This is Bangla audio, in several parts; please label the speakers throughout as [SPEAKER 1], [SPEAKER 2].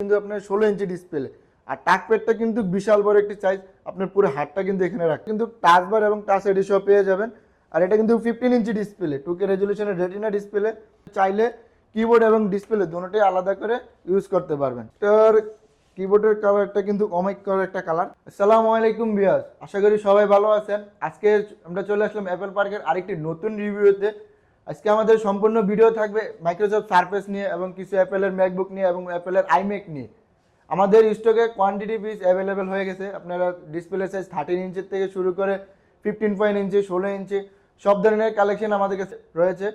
[SPEAKER 1] কিন্তু আপনার 16 ইঞ্চি ডিসপ্লে। আর টাচপ্যাডটা কিন্তু বিশাল বড় একটি সাইজ, আপনার পুরো হাতটা কিন্তু এখানে রাখ কিন্তু টাচ বার এবং টাচ আইডি সহ পেয়ে যাবেন। আর এটা কিন্তু 15 ইঞ্চি ডিসপ্লে, 2K রেজলিউশনের রেটিনা ডিসপ্লে। চাইলে কিবোর্ড এবং ডিসপ্লে দুটোটাই আলাদা করে ইউজ করতে পারবেন। এটার কিবোর্ডের কালারটা কিন্তু অমাইক করা একটা কালার। আসসালামু আলাইকুম ভিউয়ার্স, আশা করি সবাই ভালো আছেন। আজকে আমরা চলে আসলাম অ্যাপল পার্কের আরেকটি নতুন রিভিউতে। আজকে আমাদের সম্পূর্ণ ভিডিও থাকবে মাইক্রোসফট সারফেস নিয়ে এবং কিছু অ্যাপেলের ম্যাকবুক নিয়ে এবং অ্যাপেলের আইম্যাক নিয়ে। আমাদের স্টকে কোয়ান্টিটি পিস অ্যাভেলেবেল হয়ে গেছে। আপনারা ডিসপ্লে সাইজ 13 ইঞ্চির থেকে শুরু করে 15.ইঞ্চি, 16 ইঞ্চি সব ধরনের কালেকশন আমাদের কাছে রয়েছে।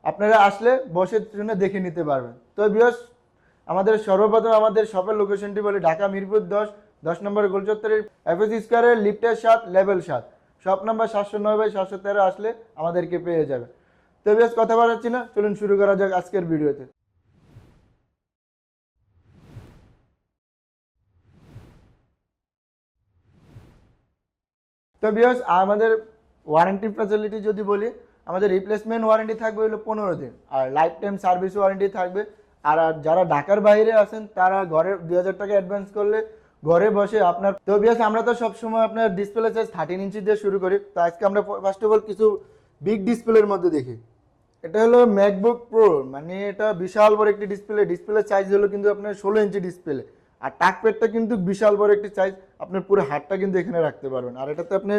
[SPEAKER 1] আপনারা আসলে বসে শুনে দেখে নিতে পারবেন। তো ভিউয়ার্স, আমাদের সর্বপ্রথম আমাদের শপের লোকেশনটি বলি ঢাকা মিরপুর 10 নম্বর গোল চত্বরের এফএসি স্কয়ারের লিফটের 7 লেভেল 7 শপ নাম্বার 709/713 আসলে আমাদেরকে পেয়ে যাবে। তো ভিউয়ার্স, কথা বাড়াচ্ছি না, চলুন শুরু করা যাক আজকের ভিডিওতে। তো ভিউয়ার্স, আমাদের ওয়ারেন্টি ফ্যাসিলিটি যদি বলি, আমাদের রিপ্লেসমেন্ট ওয়ারেন্টি থাকবে হলো 15 দিন, আর লাইফ টাইম সার্ভিস ওয়ারেন্টি থাকবে। আর যারা ঢাকার বাইরে আছেন তারা ঘরে 2000 টাকা অ্যাডভান্স করলে ঘরে বসে আপনার। তো ভিউয়ার্স, আমরা তো সবসময় আপনার ডিসপ্লে সাইজ 13 ইঞ্চি দিয়ে শুরু করি। তো আজকে আমরা ফার্স্ট অফ অল কিছু বিগ ডিসপ্লের মধ্যে দেখি। এটা হলো ম্যাকবুক প্রো, মানে এটা বিশাল বড় একটি ডিসপ্লে সাইজ হলো কিন্তু আপনার 16 ইঞ্চি ডিসপ্লে। আর টাচপ্যাডটা কিন্তু বিশাল বড় একটি সাইজ, আপনার পুরো হাতটা কিন্তু এখানে রাখতে পারবেন। আর এটাতে আপনি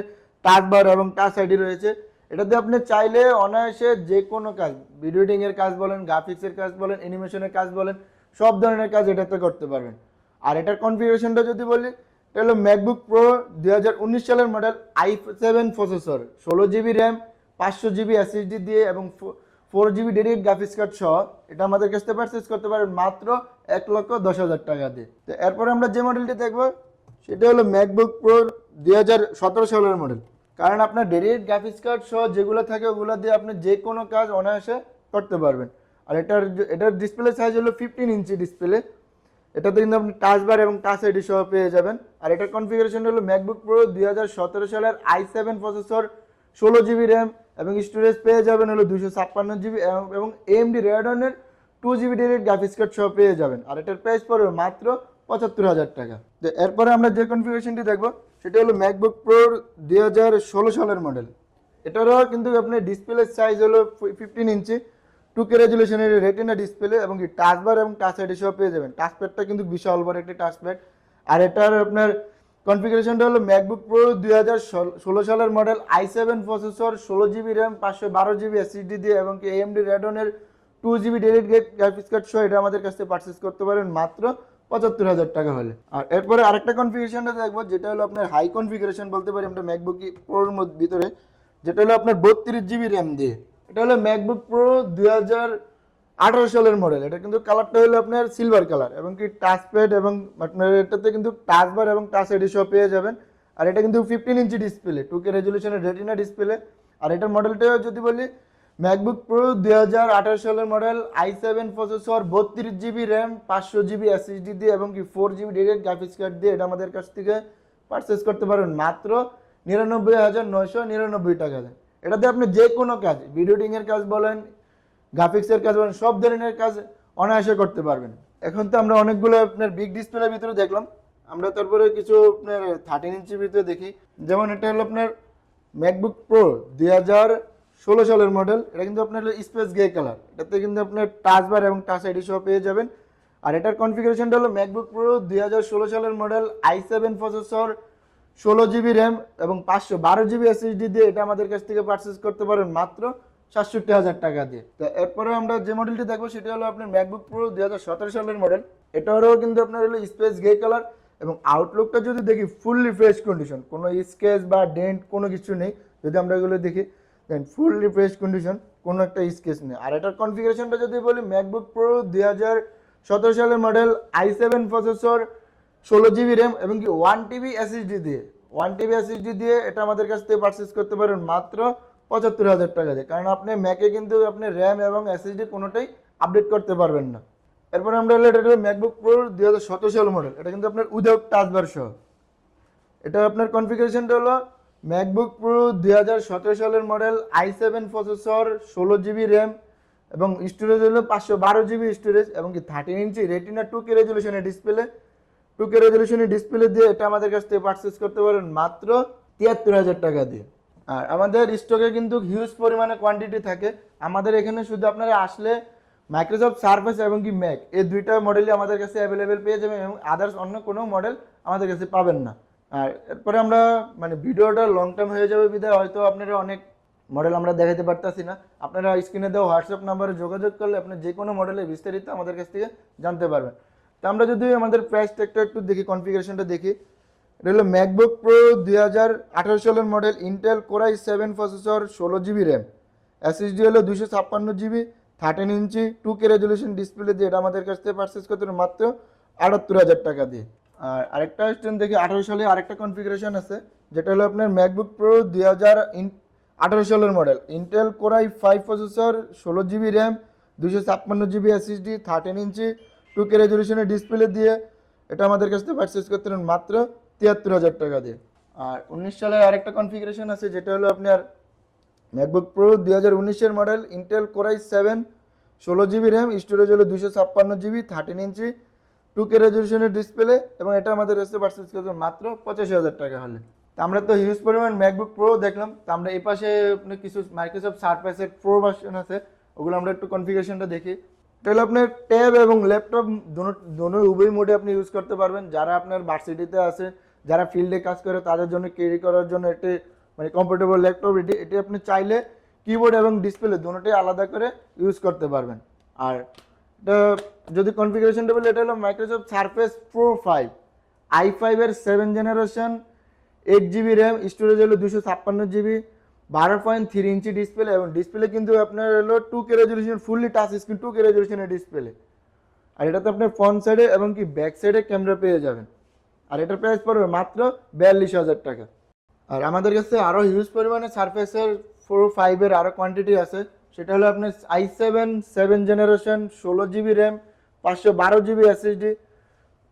[SPEAKER 1] টাচ বার এবং টাচ আইডি রয়েছে। এটাতে আপনি চাইলে অনায়াসে যে কোনো কাজ, ভিডিও এডিটিং এর কাজ বলেন, গ্রাফিক্সের কাজ বলেন, অ্যানিমেশনের কাজ বলেন, সব ধরনের কাজ এটাতে করতে পারবেন। আর এটার কনফিগারেশনটা যদি বলি, এটা হলো ম্যাকবুক প্রো 2019 সালের model, i7 processor, 16 GB RAM, 500 GB SSD দিয়ে এবং 4 জিবি ডেডিকেট গ্রাফিক্স কার্ড সহ এটা আমাদের কাছ থেকে পারচেজ করতে পারেন মাত্র 1,10,000 টাকা দিয়ে। তো এরপরে আমরা যে মডেলটি দেখবো সেটা হলো ম্যাকবুক প্রো 2017 সালের মডেল। কারণ আপনার ডেডিকেট গ্রাফিক্স কার্ড সহ যেগুলো থাকে ওগুলো দিয়ে আপনি যে কোনো কাজ অনায়াসে করতে পারবেন। আর এটার ডিসপ্লে সাইজ হলো 15 ইঞ্চি ডিসপ্লে। এটাতে কিন্তু আপনি টাচ বার এবং টাচ আইডি সহ পেয়ে যাবেন। আর এটার কনফিগারেশন হলো ম্যাকবুক প্রো 2017 সালের i7 প্রসেসর, 16 জিবি র্যাম এবং স্টোরেজ পেয়ে যাবেন হলো 256 জিবি এবং AMD Radeon-এর 2 GB dedicate graphics card সহ পেয়ে যাবেন। আর এটার প্রাইস পড়বে মাত্র 75,000 টাকা। তো এরপরে আমরা যে কনফিগারেশনটি দেখবো সেটা হলো ম্যাকবুক প্রো 2016 সালের মডেল। এটারও কিন্তু আপনার ডিসপ্লে সাইজ হলো 15 ইঞ্চি, 2K রেজলিউশনের রেটিনা ডিসপ্লে এবং কি টাচ বার এবং টাচ আইডি সহ পেয়ে যাবেন। টাচপ্যাডটা কিন্তু বিশাল বড় একটি টাচপ্যাড। আর এটার আপনার কনফিগারেশনটা হলো ম্যাকবুক প্রো 2016 সালের model, i7 processor, 16 GB RAM, 512 GB SSD দিয়ে এবং কি AMD Radeon-এর 2 GB dedicate graphics card সহ এটা আমাদের কাছ থেকে পারচেস করতে পারেন মাত্র 75,000 টাকা হলে। আর এরপরে আরেকটা কনফিগারেশনটা দেখবো যেটা হলো আপনার হাই কনফিগারেশন বলতে পারি আমরা ম্যাকবুক প্রোর ভিতরে, যেটা হলো আপনার 32 জিবি র্যাম দিয়ে। এটা হলো ম্যাকবুক প্রো 2018 সালের মডেল। এটা কিন্তু কালারটা হলো আপনার সিলভার কালার এবং কি টাচপ্যাড এবং আপনার এটাতে কিন্তু টাচ বার এবং টাচ আইডি সহ পেয়ে যাবেন। আর এটা কিন্তু 15 ইঞ্চি ডিসপ্লে, 2K রেজলিউশনের রেটিনা ডিসপ্লে। আর এটার মডেলটা যদি বলি, ম্যাকবুক প্রো 2018 সালের model, i7 processor, 32 GB RAM, 500 GB SSD দিয়ে এবং কি 4 জিবি ডেডিকেট গ্রাফিক্স কার্ড দিয়ে এটা আমাদের কাছ থেকে পারচেস করতে পারেন মাত্র 99,999 টাকা দেয়। এটাতে আপনি যে কোনো কাজ, ভিডিও এডিটিং এর কাজ বলেন, গ্রাফিক্সের কাজ বলেন, সব ধরনের কাজ অনায়াসে করতে পারবেন। এখন তো আমরা অনেকগুলো আপনার বিগ ডিসপ্লের ভিতরে দেখলাম, আমরা তারপরে কিছু আপনার 13 ইঞ্চির ভিতরে দেখি। যেমন এটা হলো আপনার ম্যাকবুক প্রো 2016 সালের মডেল। এটা কিন্তু আপনার স্পেস গ্রে কালার। এটাতে কিন্তু আপনার টাচ বার এবং টাচ আইডি সহ পেয়ে যাবেন। আর এটার কনফিগারেশনটা হলো ম্যাকবুক প্রো 2016 সালের model, i7 processor, 16 GB RAM এবং 512 জিবি এসএসডি দিয়ে এটা আমাদের কাছ থেকে পারচেস করতে পারেন মাত্র 67,000 টাকা দিয়ে। তো এরপরে আমরা যে মডেলটি দেখবো সেটা হলো আপনার ম্যাকবুক প্রো 2017 সালের মডেল। এটারও কিন্তু আপনার হলো স্পেস গ্রে কালার এবং আউটলুকটা যদি দেখি ফুললি ফ্রেশ কন্ডিশন, কোনো স্কেচ বা ডেন্ট কোনো কিছু নেই। যদি আমরা এগুলো দেখি দেন ফুললি ফ্রেশ কন্ডিশন, কোনো একটা স্কেচ নেই। আর এটার কনফিগারেশনটা যদি বলি, ম্যাকবুক প্রো 2017 সালের model, i7 processor, 16 GB RAM এবং কি 1 TB এসএসডি দিয়ে 1 TB এসএসডি দিয়ে এটা আমাদের কাছ থেকে পারচেস করতে পারেন মাত্র 75,000 টাকা দিয়ে। কারণ আপনি ম্যাকে কিন্তু আপনি র্যাম এবং এসএসডি কোনোটাই আপডেট করতে পারবেন না। এরপরে আমরা হলো এটা হলো ম্যাকবুক প্রো 2017 সালের মডেল। এটা কিন্তু আপনার উইদাউট টাচ বার সহ। এটা আপনার কনফিগারেশনটা হলো ম্যাকবুক প্রো 2017 সালের model, i7 processor, 16 GB RAM এবং স্টোরেজ হলো 512 জিবি স্টোরেজ এবং কি 13 ইঞ্চি রেটিনা 2K রেজলিউশনের ডিসপ্লে। 2K রেজলিউশনের ডিসপ্লে দিয়ে এটা আমাদের কাছ থেকে পারচেস করতে পারেন মাত্র 73,000 টাকা দিয়ে। আর আমাদের স্টকে কিন্তু হিউজ পরিমাণে কোয়ান্টিটি থাকে। আমাদের এখানে শুধু আপনারা আসলে মাইক্রোসফট সার্ফেস এবং কি ম্যাক এই দুইটা মডেলই আমাদের কাছে অ্যাভেলেবেল পেয়ে যাবেন এবং আদার্স অন্য কোনো মডেল আমাদের কাছে পাবেন না। আর এরপরে আমরা মানে ভিডিওটা লং টার্ম হয়ে যাবে বিধায় হয়তো আপনারা অনেক মডেল আমরা দেখাতে পারতাছি না। আপনারা স্ক্রিনে দেওয়া হোয়াটসঅ্যাপ নাম্বারে যোগাযোগ করলে আপনি যে কোনো মডেলের বিস্তারিত আমাদের কাছ থেকে জানতে পারবেন। তো আমরা যদি আমাদের প্রাইস ট্যাগটা একটু দেখি, কনফিগারেশনটা দেখি, এটা হলো ম্যাকবুক প্রো 2018 সালের model, Intel core i7 processor, 16 GB RAM, SSD হলো 256 জিবি, 13 ইঞ্চি 2K রেজলিউশন ডিসপ্লে দিয়ে এটা আমাদের কাছ থেকে পারচেস করতে হবে মাত্র 78,000 টাকা দিয়ে। আর আরেকটা স্ট্যান্ড দেখি 18 সালে আরেকটা কনফিগারেশন আছে, যেটা হলো আপনার ম্যাকবুক প্রো 2018 সালের model, Intel core i5 processor, 16 GB RAM, 256 GB SSD, 13 ইঞ্চি 2K রেজলিউশনের ডিসপ্লে দিয়ে এটা আমাদের কাছ থেকে পারচেস করতে পারেন মাত্র 73,000 টাকা দিয়ে। আর 19 সালে আরেকটা কনফিগারেশন আছে, যেটা হলো আপনার MacBook pro 2019 model, Intel core i7, 16 GB RAM, storage হলো 256 জিবি, 13 ইঞ্চি 2K রেজলিউশনের ডিসপ্লে এবং এটা আমাদের কাছে পারচেস করতে মাত্র 85,000 টাকা হলে। তো আমরা তো হিউজ পরিমাণ ম্যাকবুক প্রো দেখলাম, তো আমরা এই পাশে কিছু মাইক্রোসফট সারফেসের প্রো ভার্সন আছে, ওগুলো আমরা একটু কনফিগারেশনটা দেখি। এটা হলো আপনার ট্যাব এবং ল্যাপটপ দোনো উভয় মোডে আপনি ইউজ করতে পারবেন। যারা আপনার ভার্সিটিতে আছে, যারা ফিল্ডে কাজ করে তাদের জন্য ক্যারি করার জন্য এটি মানে কমফোর্টেবল ল্যাপটপ। এটি আপনি চাইলে কিবোর্ড এবং ডিসপ্লে দুটোই আলাদা করে ইউজ করতে পারবেন। আর এটা যদি কনফিগারেশনটা বলি, এটা হলো মাইক্রোসফট সারফেস প্রো 5 i5 এর 7 জেনারেশন, 8 জিবি র্যাম, স্টোরেজ হলো 256 জিবি, 12.3 ইঞ্চি ডিসপ্লে এবং ডিসপ্লে কিন্তু আপনার হলো 2K resolution, fully touch screen 2K রেজলিউশনের ডিসপ্লে। আর এটাতে আপনার ফ্রন্ট সাইডে এবং কি ব্যাক সাইডে ক্যামেরা পেয়ে যাবেন। আর এটার প্রাইস পড়বে মাত্র 42,000 টাকা। আর আমাদের কাছে আরও হিউজ পরিমাণে সারফেসের প্রো 5 এর আরও কোয়ান্টিটি আছে, সেটা হলো আপনার i7 7 generation, 16 GB RAM, 512 GB SSD,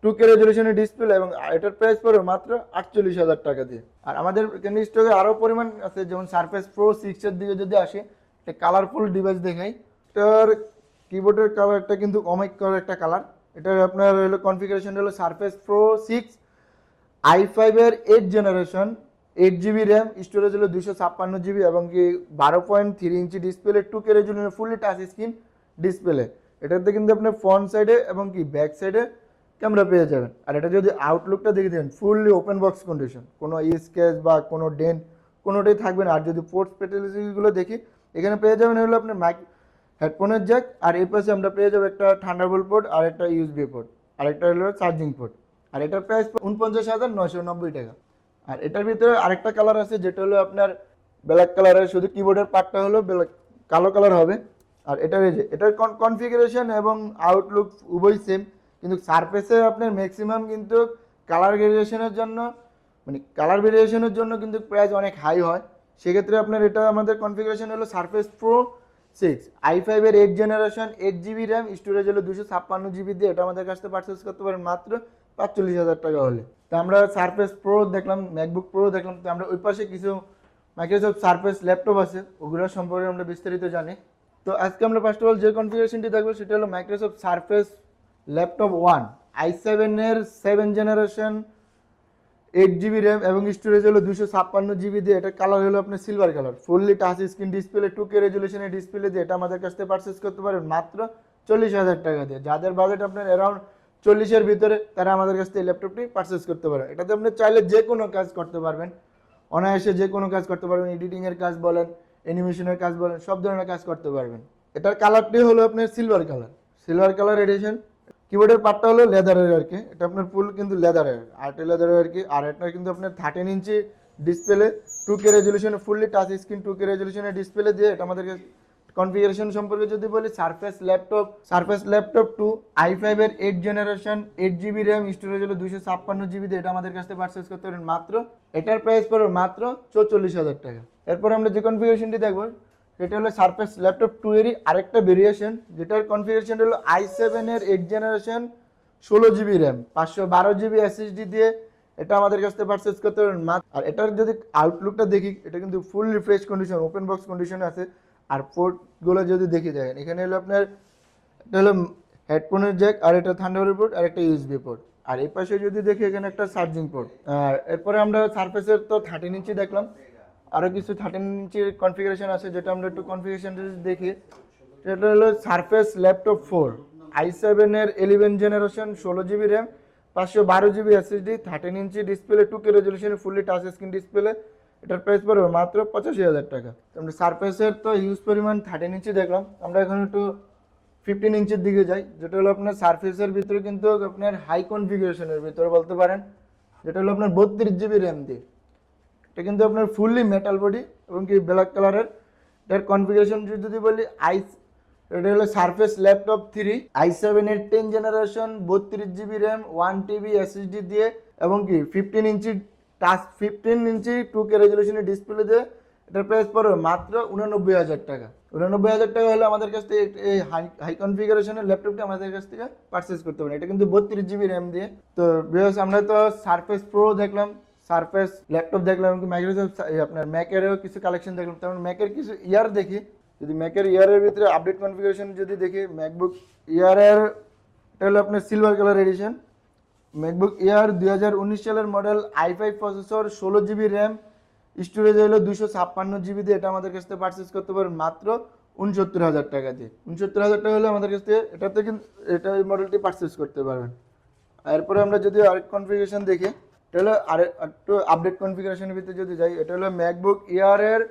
[SPEAKER 1] 2K রেজলিউশনের ডিসপ্লে এবং এটার প্রাইস পড়বে মাত্র 48,000 টাকা দিয়ে। আর আমাদের এখানে স্টকে আরও পরিমাণ আছে, যেমন সারফেস প্রো 6 এর দিকে যদি আসি, একটা কালারফুল ডিভাইস দেখাই। এটার কিবোর্ডের কালারটা কিন্তু অনেক কালার একটা কালার। এটার আপনার হলো কনফিগারেশন হলো সারফেস প্রো 6 i5 এর 8 জেনারেশন, 8 জিবি র্যাম, স্টোরেজ হলো 256 জিবি এবং কি 12.3 ইঞ্চি ডিসপ্লে, 2K রেজলিউশনের ফুললি টাচ স্ক্রিন ডিসপ্লে। এটাতে কিন্তু আপনার ফ্রন্ট সাইডে এবং কি ব্যাক সাইডে ক্যামেরা পেয়ে যাবেন। আর এটা যদি আউটলুকটা দেখে দেন, ফুললি ওপেন বক্স কন্ডিশন, কোনো স্ক্র্যাচ বা কোনো ডেন্ট কোনোটাই থাকবে না। আর যদি পোর্টস ফেসিলিটিগুলো দেখি, এখানে পেয়ে যাবেন হলো আপনার মাইক হেডফোনের জ্যাক, আর এই পাশে আমরা পেয়ে যাবো একটা থান্ডারবোল্ট পোর্ট আর একটা ইউএসবি পোর্ট, আর একটা হলো চার্জিং পোর্ট। আর এটার প্রাইস 49,990 টাকা। আর এটার ভিতরে আরেকটা কালার আছে, যেটা হলো আপনার ব্ল্যাক কালারের, শুধু কিবোর্ডের পার্টটা হলো কালো কালার হবে। আর এটার কনফিগারেশন এবং আউটলুক উভয় সেম, কিন্তু সারফেসে আপনার ম্যাক্সিমাম কিন্তু কালার ভেরিয়েশনের জন্য কিন্তু প্রাইস অনেক হাই হয়। সেক্ষেত্রে আপনার এটা আমাদের কনফিগারেশন হলো সারফেস প্রো 6 i5 এর 8 জেনারেশন, 8 জিবি র্যাম, স্টোরেজ হলো 256 জিবি দিয়ে এটা আমাদের কাছ থেকে পারচেস করতে পারেন মাত্র 45,000 টাকা হলে। তো আমরা সারফেস প্রো দেখলাম, ম্যাকবুক প্রো দেখলাম, তো আমরা ওই পাশে কিছু মাইক্রোসফট সারফেস ল্যাপটপ আছে, ওগুলোর সম্পর্কে আমরা বিস্তারিত জানি। তো আজকে আমরা ফার্স্ট অফ অল যে কনফিগারেশনটি দেখবো সেটা হলো মাইক্রোসফট সারফেস ল্যাপটপ 1 i7 এর 7 জেনারেশন, 8 জিবি র্যাম এবং স্টোরেজ হলো 256 জিবি দিয়ে। এটা কালার হলো আপনার silver colour, fully touch screen display, 2K রেজলিউশনের ডিসপ্লে দিয়ে এটা আমাদের কাছ থেকে পারচেস করতে পারেন মাত্র 40,000 টাকা দিয়ে। যাদের বাজেট আপনার অ্যারাউন্ড 40-এর ভিতরে, তারা আমাদের কাছ থেকে ল্যাপটপটি পারচেস করতে পারেন। এটাতে আপনি চাইলে যে কোনো কাজ করতে পারবেন, অনায়াসে যে কোনো কাজ করতে পারবেন, এডিটিংয়ের কাজ বলেন, অ্যানিমেশনের কাজ বলেন, সব ধরনের কাজ করতে পারবেন। এটার কালারটি হলো আপনার সিলভার কালার এডিশন। কিবোর্ডের পার্টটা হলো লেদারের আর কি, এটা আপনার ফুল কিন্তু লেদারের, আর্টে লেদারের আর কি। আর এটা কিন্তু আপনার 13 ইঞ্চি ডিসপ্লে, 2K রেজলিউশনে ফুললি টাচ স্ক্রিন 2K রেজলিউশনের ডিসপ্লে দিয়ে এটা আমাদেরকে। কনফিগারেশন সম্পর্কে যদি বলি, সারফেস ল্যাপটপ 2 i5 এর 8 জেনারেশন, 8 জিবি র্যাম, স্টোরেজ হলো 256 জিবি দিয়ে এটা আমাদের কাছ থেকে পারচেস করতে পারেন মাত্র, এটার প্রাইস পড়বে মাত্র 44,000 টাকা। এরপর আমরা যে কনফিগারেশনটি দেখবো সেটা হলো সারফেস ল্যাপটপ 2 এরই আরেকটা ভেরিয়েশন, যেটার কনফিগারেশন হলো i7 এর 8 generation, 16 GB RAM, 512 GB SSD দিয়ে এটা আমাদের কাছ থেকে পারচেস করতে পারেন মাত্র। আর এটার যদি আউটলুকটা দেখি, এটা কিন্তু ফুল রিফ্রেশ কন্ডিশন, ওপেন বক্স কন্ডিশনে আছে। আর পোর্টগুলো যদি দেখি দেখেন এখানে হলো আপনার, এটা হলো হেডফোনের জ্যাক, আর এটা থান্ডারবার্ড পোর্ট, আর একটা ইউএসবি পোর্ট। আর এই পাশে যদি দেখি এখানে একটা চার্জিং পোর্ট। আর এরপরে আমরা সারফেসের তো 13 ইঞ্চি দেখলাম, আরও কিছু 13 ইঞ্চির কনফিগারেশন আছে, যেটা আমরা একটু কনফিগারেশন দেখি। এটা হলো সারফেস ল্যাপটপ 4 i7 এর 11 generation, 16 GB RAM, 512 GB SSD, 13 inch display, 2K রেজলিউশনে, ফুললি টাচ স্ক্রিন ডিসপ্লে। এটার প্রাইস পড়বে মাত্র 85,000 টাকা। তো আমরা সারফেসের তো হিউজ পরিমাণ 13 ইঞ্চি দেখলাম, আমরা এখন একটু 15 ইঞ্চির দিকে যাই, যেটা হলো আপনার সারফেসের ভিতরে কিন্তু আপনার হাই কনফিগারেশনের ভিতরে বলতে পারেন, যেটা হলো আপনার 32 GB র্যাম দিয়ে। এটা কিন্তু আপনার ফুললি মেটাল বডি এবং কি ব্ল্যাক কালারের। এটার কনফিগারেশন যদি বলি এটা হলো সারফেস ল্যাপটপ 3 i7 এর 10 generation, 32 GB RAM, 1 TB SSD দিয়ে, এবং কি 15 ইঞ্চি টাচ, 15 ইঞ্চি 2K রেজলিউশনের ডিসপ্লে দিয়ে। এটার প্রাইস পড়বে মাত্র 89,000 টাকা। 89,000 টাকা হলে আমাদের কাছ থেকে এই হাই কনফিগারেশনের ল্যাপটপটা আমাদের কাছ থেকে পারচেস করতে পারেন। এটা কিন্তু 32 GB র্যাম দিয়ে। তো বিকজ আমরা তো সারফেস প্রো দেখলাম, সারফেস ল্যাপটপ দেখলাম, এবং মাইক্রোসফট আপনার ম্যাকেরও কিছু কালেকশন দেখলাম। তারপর ম্যাকের কিছু ইয়ার দেখি, যদি ম্যাকের ইয়ারের ভিতরে আপডেট কনফিগারেশন যদি দেখি, ম্যাকবুক ইয়ারের এটা হলো আপনার সিলভার কালার এডিশন। ম্যাকবুক ইয়ার 2019 সালের model, i5 processor, 16 GB RAM, storage হলো 256 GB দিয়ে। এটা আমাদের কাছ থেকে পারচেস করতে পারেন মাত্র 69,000 টাকা দিয়ে। 69,000 টাকা হলে আমাদের কাছ থেকে এটাতে কিন্তু এটা এই মডেলটি পারচেস করতে পারবেন। এরপরে আমরা যদি আরেক কনফিগারেশন দেখি, এটা হলো একটু আপডেট কনফিগারেশনের ভিতরে যদি যাই, এটা হলো ম্যাকবুক ইয়ারের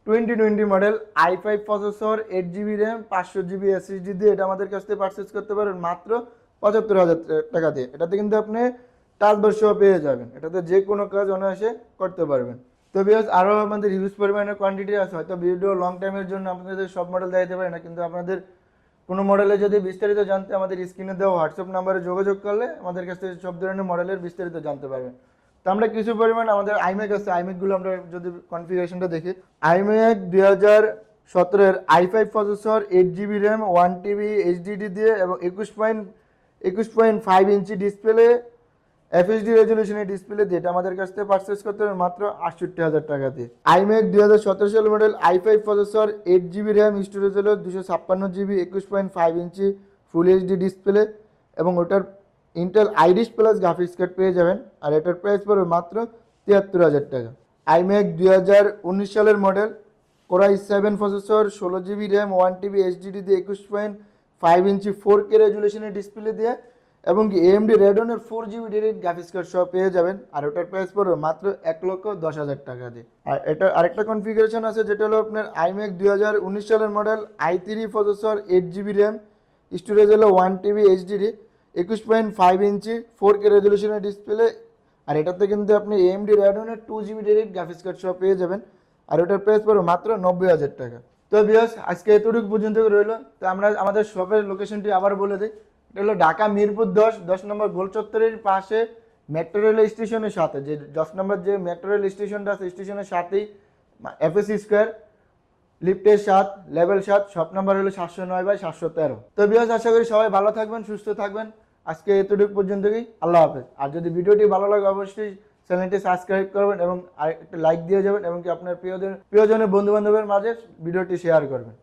[SPEAKER 1] 2020 model, i5 processor, 8 GB RAM, 500 GB SSD দিয়ে। এটা আমাদের কাছ থেকে পারচেস করতে পারেন মাত্র 75,000 টাকা দিয়ে। এটাতে কিন্তু আপনি টাচ বার সহ পেয়ে যাবেন, এটাতে যে কোনো কাজ অনায়াসে করতে পারবেন। তো বিকজ আরও আমাদের হিউজ পরিমাণের কোয়ান্টিটি আছে, হয়তো ভিডিও লং টাইমের জন্য আপনাদের সব মডেল দেখাতে পারি না, কিন্তু আপনাদের কোনো মডেলে যদি বিস্তারিত জানতে আমাদের স্ক্রিনে দেওয়া হোয়াটসঅ্যাপ নাম্বারে যোগাযোগ করলে আমাদের কাছ থেকে সব ধরনের মডেলের বিস্তারিত জানতে পারবেন। তো আমরা কিছু পরিমাণ আমাদের আইম্যাক আছে, আইম্যাকগুলো আমরা যদি কনফিগারেশনটা দেখি, iMac 2017 i5 processor, 8 GB RAM, 1 TB HDD দিয়ে, এবং 21.5 ইঞ্চি ডিসপ্লে, FHD রেজলিউশনের ডিসপ্লে দিয়ে। এটা আমাদের কাছ থেকে পারচেস করতে হবে মাত্র 68,000 টাকা দিয়ে। আইম্যাক 2017 সাল model, i5 processor, 8 GB RAM, storage হলো 256 GB, 21.5 ইঞ্চি ফুল এইচডি ডিসপ্লে, এবং ওটার Intel Irish plus graphics card পেয়ে যাবেন। আর এটার প্রাইস পড়বে মাত্র 73,000 টাকা। আইম্যাক 2019 সালের model, Core i7 processor, 16 GB RAM, 1 TB HDD দিয়ে, 21.5 ইঞ্চি 4K রেজলিউশনের ডিসপ্লে দিয়ে, এবং কি AMD Radeon 4 GB dedicated graphics card সহ পেয়ে যাবেন। আর ওটার প্রাইস পড়বে মাত্র 1,10,000 টাকা দিয়ে। আর এটা আরেকটা কনফিগারেশন আছে, যেটা হলো আপনার iMac 2019 সালের model, i3 processor, 8 GB RAM, storage হলো 1 TB HDD, 21.5 ইঞ্চি 4K রেজলিউশনের ডিসপ্লে। আর এটাতে কিন্তু আপনি AMD Radeon 2 GB dedicated graphics card সহ পেয়ে যাবেন। আর ওটার প্রাইস পড়বে মাত্র 90,000 টাকা। তো ভিউয়ার্স, আজকে এতটুকু পর্যন্ত রইলো। তো আমরা আমাদের শপের লোকেশনটি আবার বলে দিই, এটা হলো ঢাকা মিরপুর 10 নম্বর গোল চত্বরের পাশে, মেট্রো রেল স্টেশনের সাথে, যে 10 নম্বর যে মেট্রো রেল স্টেশনটা আছে, স্টেশনের সাথেই FSC স্কোয়ার, লিফটের 7, লেভেল 7, শপ নাম্বার হলো 709/713। তো ভিউয়ার্স, আশা করি সবাই ভালো থাকবেন, সুস্থ থাকবেন। আজকে এতটুকু পর্যন্তই, আল্লাহ হাফেজ। আর যদি ভিডিওটি ভালো লাগে অবশ্যই চ্যানেলটি সাবস্ক্রাইব করবেন এবং একটা লাইক দিয়ে যাবেন, এবং কি আপনার প্রিয়জনের বন্ধু বান্ধবের মাঝে ভিডিওটি শেয়ার করবেন।